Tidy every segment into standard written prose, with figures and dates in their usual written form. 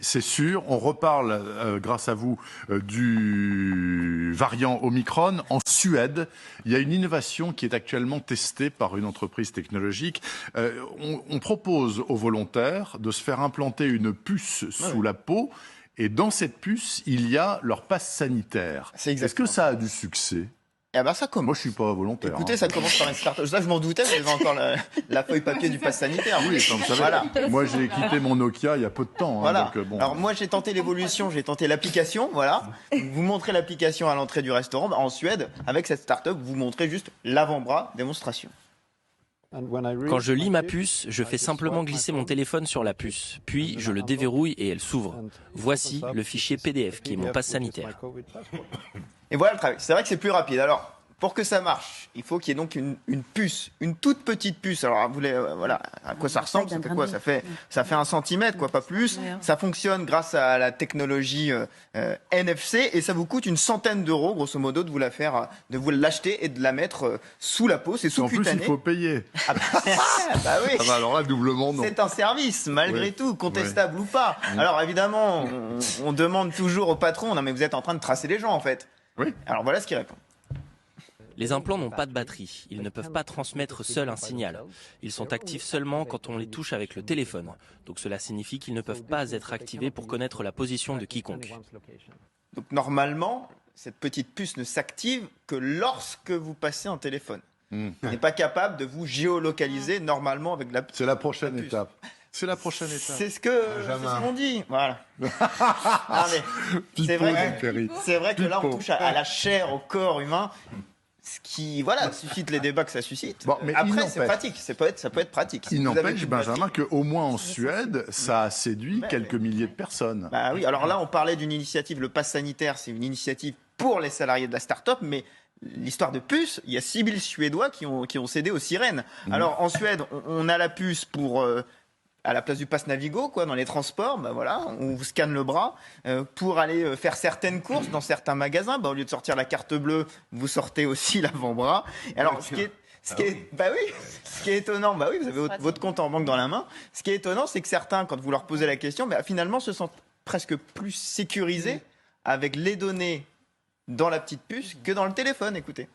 C'est sûr, on reparle grâce à vous du variant Omicron. En Suède, il y a une innovation qui est actuellement testée par une entreprise technologique. On propose aux volontaires de se faire implanter une puce sous la peau et dans cette puce, il y a leur passe sanitaire. Est-ce que ça a du succès ? Eh ben ça commence. Moi, je suis pas volontaire. Écoutez, ça commence par une start-up. Ça, je m'en doutais, mais j'avais encore la feuille papier du pass sanitaire. Oui, comme ça. Voilà. Moi, j'ai quitté mon Nokia il y a peu de temps. Voilà. Donc, bon. Alors moi, j'ai tenté l'évolution, j'ai tenté l'application. Voilà. Vous montrez l'application à l'entrée du restaurant. En Suède, avec cette start-up, vous montrez juste l'avant-bras démonstration. Quand je lis ma puce, je fais simplement glisser mon téléphone sur la puce, puis je le déverrouille et elle s'ouvre. Voici le fichier PDF qui est mon pass sanitaire. Et voilà le travail. C'est vrai que c'est plus rapide. Alors, pour que ça marche, il faut qu'il y ait donc une puce, une toute petite puce. Alors, vous voulez, voilà, à quoi ça ressemble ? Ça fait quoi ? Ça fait 1 centimètre, quoi, pas plus. Ça fonctionne grâce à la technologie NFC et ça vous coûte une centaine d'euros, grosso modo, de vous l'acheter et de la mettre sous la peau. C'est sous-cutané. En plus, il faut payer. Ah bah oui. Ah bah alors là, doublement, non. C'est un service, malgré tout, contestable ou pas. Alors évidemment, on demande toujours au patron, non mais vous êtes en train de tracer les gens, en fait. Oui. Alors voilà ce qu'il répond. Les implants n'ont pas de batterie. Ils ne peuvent pas transmettre seuls un signal. Ils sont actifs seulement quand on les touche avec le téléphone. Donc cela signifie qu'ils ne peuvent pas être activés pour connaître la position de quiconque. Donc normalement, cette petite puce ne s'active que lorsque vous passez un téléphone. Elle n'est pas capable de vous géolocaliser normalement avec la puce. C'est la prochaine étape. C'est la prochaine étape. C'est ce qu'on dit. Voilà. C'est vrai que là, on touche à la chair, au corps humain. Ce qui, voilà, suscite les débats que ça suscite. Bon, mais après, c'est pratique. Ça peut être pratique. Il n'empêche, Benjamin, qu'au moins en Suède, ça a séduit quelques milliers de personnes. Bah oui, alors là, on parlait d'une initiative, le pass sanitaire, c'est une initiative pour les salariés de la start-up, mais l'histoire de puce, il y a 6000 Suédois qui ont cédé aux sirènes. Alors, en Suède, on a la puce pour... à la place du pass Navigo, quoi, dans les transports, bah voilà, on vous scanne le bras pour aller faire certaines courses dans certains magasins. Bah, au lieu de sortir la carte bleue, vous sortez aussi l'avant-bras. Et alors, ce qui est étonnant, bah oui, vous avez votre compte en banque dans la main. Ce qui est étonnant, c'est que certains, quand vous leur posez la question, bah, finalement, se sentent presque plus sécurisés avec les données dans la petite puce que dans le téléphone. Écoutez.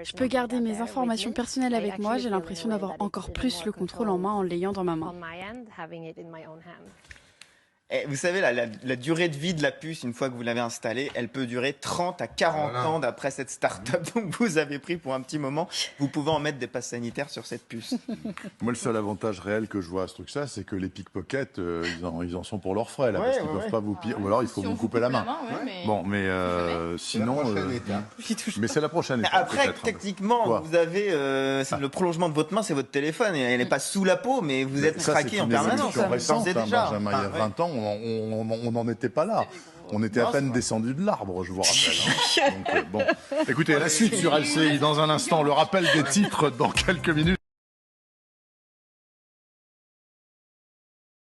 Je peux garder mes informations personnelles avec moi, j'ai l'impression d'avoir encore plus le contrôle en main en l'ayant dans ma main. Et vous savez, la durée de vie de la puce, une fois que vous l'avez installée, elle peut durer 30 à 40 ans d'après cette start-up. Donc vous avez pris pour un petit moment, vous pouvez en mettre des passes sanitaires sur cette puce. Moi, le seul avantage réel que je vois à ce truc-là, c'est que les pickpockets, ils en sont pour leurs frais, là, parce qu'ils ne peuvent pas vous piller. Ou alors, il faut vous couper la main. Bon, mais sinon... mais c'est la prochaine étape. Après, techniquement, vous avez le prolongement de votre main, c'est votre téléphone. Et elle n'est pas sous la peau, mais vous êtes traqué en permanence. Récente, Benjamin, il y a 20 ans, on n'en était pas là. On était à peine descendu de l'arbre, je vous rappelle. Donc, bon. Écoutez, la suite sur LCI dans un instant, le rappel des titres dans quelques minutes.